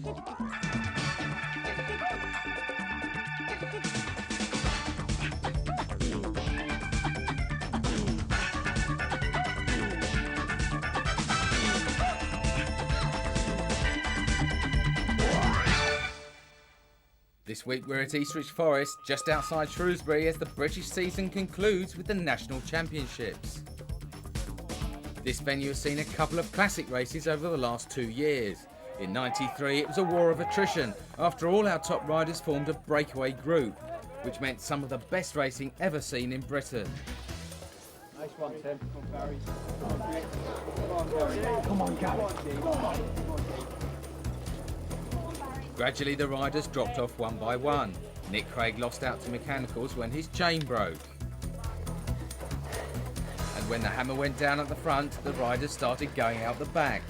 This week we're at Eastridge Forest, just outside Shrewsbury, as the British season concludes with the National Championships. This venue has seen a couple of classic races over the last 2 years. In '93 it was a war of attrition, after all our top riders formed a breakaway group, which meant some of the best racing ever seen in Britain. Nice one, Tim. Come on, Gary. Gradually the riders dropped off one by one. Nick Craig lost out to mechanicals when his chain broke. And when the hammer went down at the front, the riders started going out the back.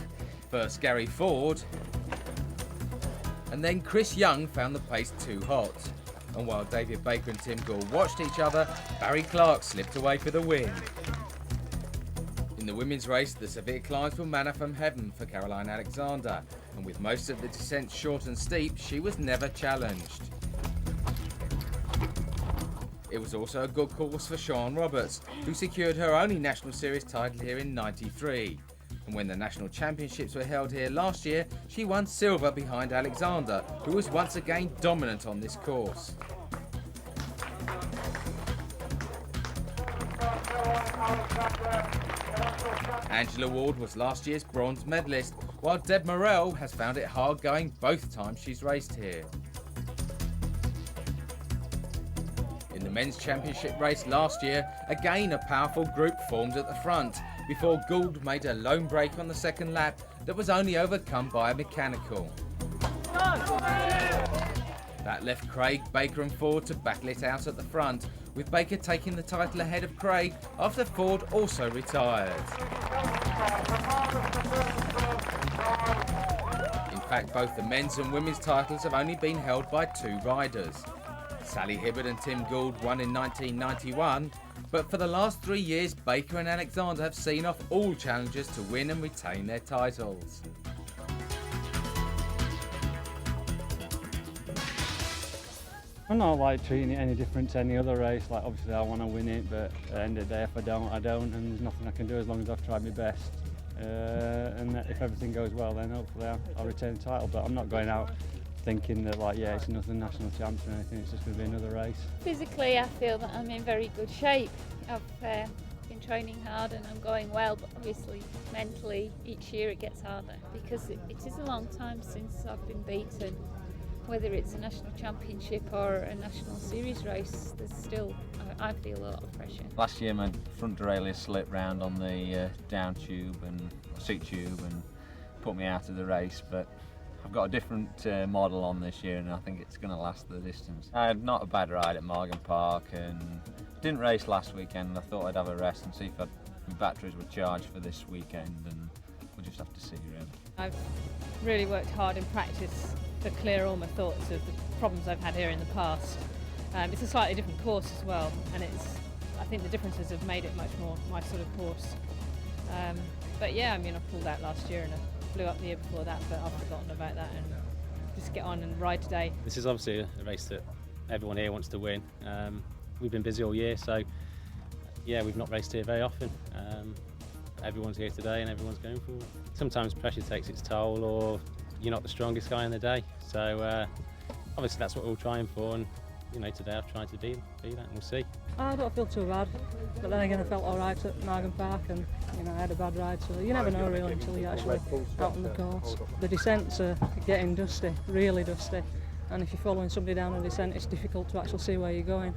First Gary Ford, and then Chris Young found the pace too hot. And while David Baker and Tim Gould watched each other, Barry Clark slipped away for the win. In the women's race, the severe climbs were manna from heaven for Caroline Alexander, and with most of the descent short and steep, she was never challenged. It was also a good course for Sian Roberts, who secured her only National Series title here in '93. And when the National Championships were held here last year, she won silver behind Alexander, who was once again dominant on this course. Angela Ward was last year's bronze medalist, while Deb Morell has found it hard going both times she's raced here. In the men's championship race last year, again a powerful group formed at the front, before Gould made a lone break on the second lap that was only overcome by a mechanical. That left Craig, Baker and Ford to battle it out at the front, with Baker taking the title ahead of Craig after Ford also retired. In fact, both the men's and women's titles have only been held by 2 riders. Sally Hibbard and Tim Gould won in 1991, but for the last 3 years Baker and Alexander have seen off all challengers to win and retain their titles. I'm not like treating it any different to any other race. Like obviously I want to win it, but at the end of the day if I don't, I don't, and there's nothing I can do as long as I've tried my best. And if everything goes well, then hopefully I'll retain the title. But I'm not going out thinking that like, yeah, it's another national champ or anything, it's just going to be another race. Physically I feel that I'm in very good shape. I've been training hard and I'm going well, but obviously mentally each year it gets harder because it is a long time since I've been beaten. Whether it's a national championship or a national series race, there's still, I feel, a lot of pressure. Last year my front derailleur slipped round on the down tube and seat tube and put me out of the race, but I've got a different model on this year and I think it's going to last the distance. I had not a bad ride at Morgan Park and didn't race last weekend. I thought I'd have a rest and see if my batteries were charged for this weekend, and we'll just have to see really. I've really worked hard in practice to clear all my thoughts of the problems I've had here in the past. It's a slightly different course as well, and I think the differences have made it much more my sort of course. But yeah, I mean I pulled out last year and I flew up the year before that, but I've forgotten about that and just get on and ride today. This is obviously a race that everyone here wants to win. We've been busy all year, so yeah, we've not raced here very often. Everyone's here today and everyone's going for it. Sometimes pressure takes its toll, or you're not the strongest guy in the day. So obviously that's what we're all trying for, and you know, today I've tried to be that, and we'll see. I don't feel too bad, but then again I felt alright at Morgan Park, and you know I had a bad ride, so you never know really until you're actually out on the course. The descents are getting dusty, really dusty, and if you're following somebody down a descent it's difficult to actually see where you're going.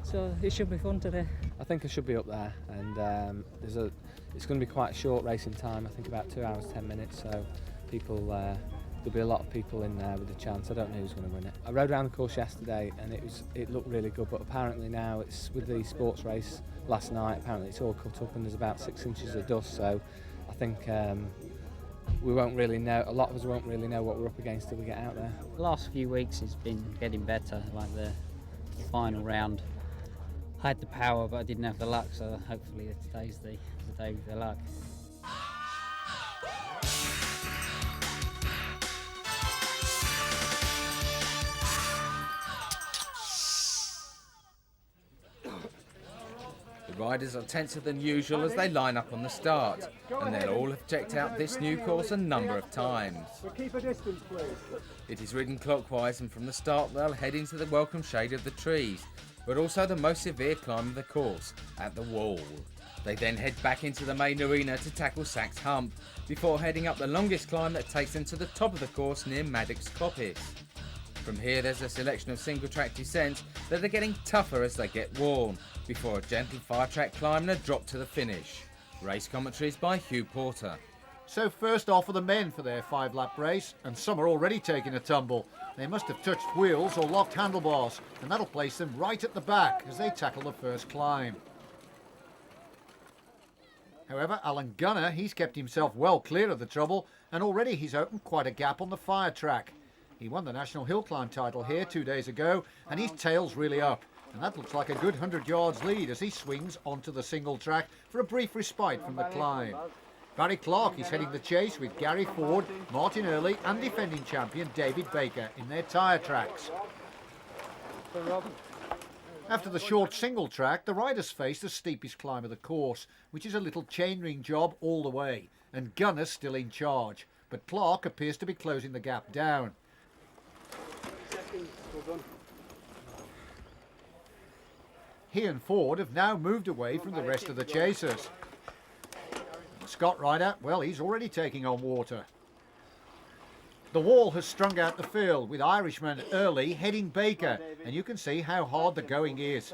So it should be fun today. I think I should be up there, and it's going to be quite a short racing time. I think about 2 hours 10 minutes. So there'll be a lot of people in there with a chance. I don't know who's going to win it. I rode around the course yesterday, and it looked really good. But apparently now it's with the sports race last night. Apparently it's all cut up, and there's about 6 inches of dust. So I think we won't really know. A lot of us won't really know what we're up against till we get out there. The last few weeks has been getting better. Like the final round, I had the power, but I didn't have the luck. So hopefully today's the day with the luck. riders are tenser than usual as they line up on the start, and they'll all have checked out this new course a number of times. Keep a distance, please. It is ridden clockwise, and from the start they'll head into the welcome shade of the trees, but also the most severe climb of the course, at the wall. They then head back into the main arena to tackle Sachs Hump, before heading up the longest climb that takes them to the top of the course near Maddox Coppice. From here there's a selection of single track descents that are getting tougher as they get worn, before a gentle fire track climb and a drop to the finish. Race commentaries by Hugh Porter. So first off are the men for their 5-lap race, and some are already taking a tumble. They must have touched wheels or locked handlebars, and that'll place them right at the back as they tackle the first climb. However, Alan Gunner, he's kept himself well clear of the trouble, and already he's opened quite a gap on the fire track. He won the National Hill Climb title here 2 days ago, and his tail's really up. And that looks like a good 100 yards lead as he swings onto the single track for a brief respite from the climb. Barry Clark is heading the chase with Gary Ford, Martin Earley and defending champion David Baker in their tyre tracks. After the short single track, the riders face the steepest climb of the course, which is a little chainring job all the way, and Gunner's still in charge, but Clark appears to be closing the gap down. He and Ford have now moved away from the rest of the chasers. The Scott rider, well, he's already taking on water. The wall has strung out the field with Irishman Early heading Baker, and you can see how hard the going is.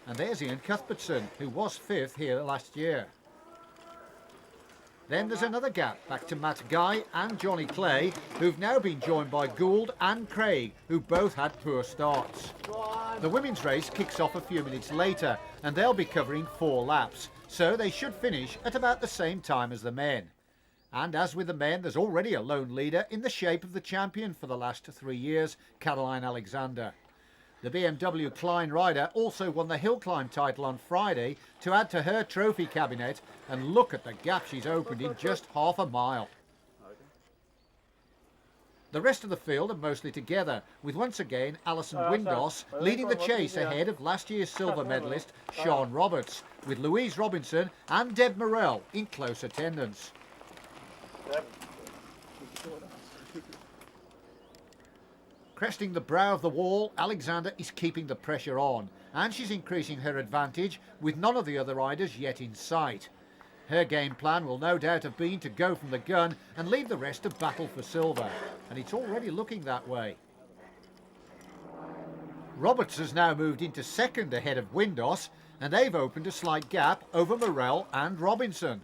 And there's Ian Cuthbertson, who was 5th here last year. Then there's another gap back to Matt Guy and Johnny Clay, who've now been joined by Gould and Craig, who both had poor starts. The women's race kicks off a few minutes later, and they'll be covering 4 laps, so they should finish at about the same time as the men. And as with the men, there's already a lone leader in the shape of the champion for the last 3 years, Caroline Alexander. The BMW Klein rider also won the hill climb title on Friday to add to her trophy cabinet, and look at the gap she's opened in just half a mile. The rest of the field are mostly together, with once again Alison Windoss leading the chase ahead of last year's silver medalist Sean Roberts, with Louise Robinson and Deb Morell in close attendance. Cresting the brow of the wall, Alexander is keeping the pressure on, and she's increasing her advantage with none of the other riders yet in sight. Her game plan will no doubt have been to go from the gun and leave the rest to battle for silver, and it's already looking that way. Roberts has now moved into 2nd ahead of Windoss, and they've opened a slight gap over Morell and Robinson.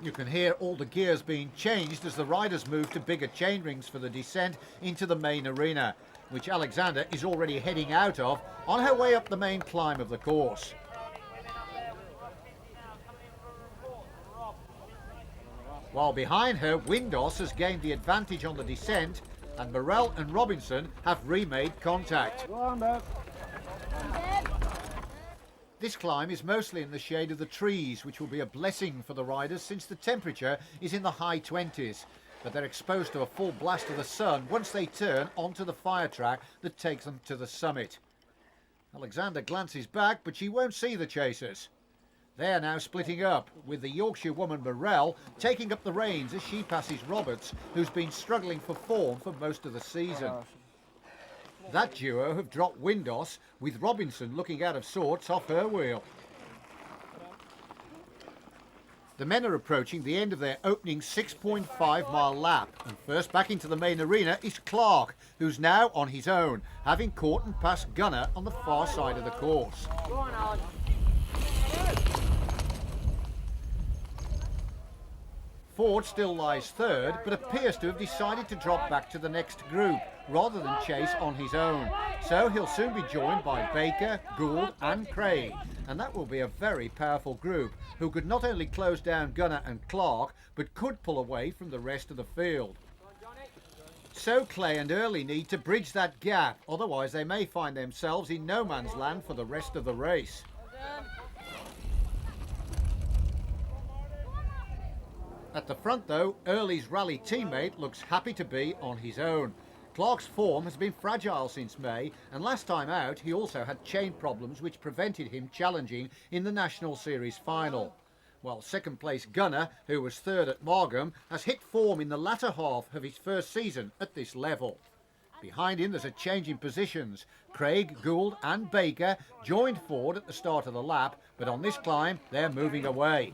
You can hear all the gears being changed as the riders move to bigger chain rings for the descent into the main arena, which Alexander is already heading out of on her way up the main climb of the course. While behind her, Windoss has gained the advantage on the descent, and Morell and Robinson have remade contact. This climb is mostly in the shade of the trees, which will be a blessing for the riders since the temperature is in the high 20s, but they're exposed to a full blast of the sun once they turn onto the fire track that takes them to the summit. Alexander glances back, but she won't see the chasers. They're now splitting up, with the Yorkshire woman Morell taking up the reins as she passes Roberts, who's been struggling for form for most of the season. That duo have dropped Windoss, with Robinson looking out of sorts off her wheel. The men are approaching the end of their opening 6.5-mile lap, and first back into the main arena is Clark, who's now on his own, having caught and passed Gunner on the far side of the course. Ford still lies 3rd, but appears to have decided to drop back to the next group, rather than chase on his own. So he'll soon be joined by Baker, Gould and Craig, and that will be a very powerful group, who could not only close down Gunner and Clark, but could pull away from the rest of the field. So Clay and Early need to bridge that gap, otherwise they may find themselves in no man's land for the rest of the race. At the front though, Early's rally teammate looks happy to be on his own. Clark's form has been fragile since May, and last time out he also had chain problems which prevented him challenging in the National Series final. While second place Gunner, who was third at Margam, has hit form in the latter half of his first season at this level. Behind him there's a change in positions. Craig, Gould and Baker joined Ford at the start of the lap, but on this climb they're moving away.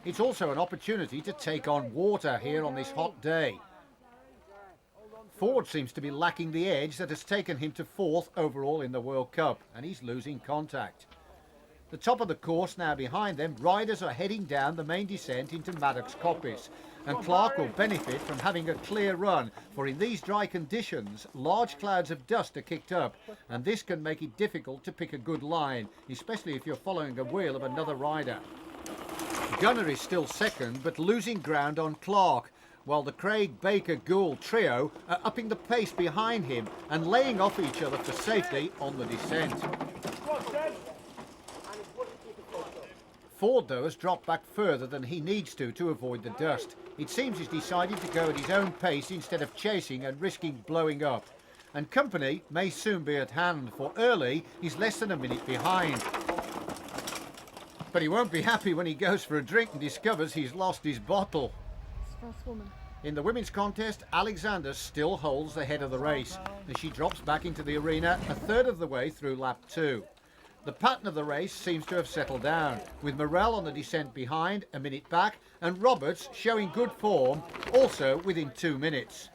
It's also an opportunity to take on water here on this hot day. Ford seems to be lacking the edge that has taken him to 4th overall in the World Cup, and he's losing contact. The top of the course now behind them, riders are heading down the main descent into Maddox Coppice, and Clark will benefit from having a clear run, for in these dry conditions large clouds of dust are kicked up, and this can make it difficult to pick a good line, especially if you're following a wheel of another rider. Gunner is still second, but losing ground on Clark, while the Craig, Baker, Gould trio are upping the pace behind him and laying off each other for safety on the descent. Ford, though, has dropped back further than he needs to avoid the dust. It seems he's decided to go at his own pace instead of chasing and risking blowing up. And company may soon be at hand, for early he's less than a minute behind. But he won't be happy when he goes for a drink and discovers he's lost his bottle. In the women's contest, Alexander still holds the head of the race as she drops back into the arena a third of the way through lap 2. The pattern of the race seems to have settled down, with Morell on the descent behind, a minute back, and Roberts showing good form, also within 2 minutes.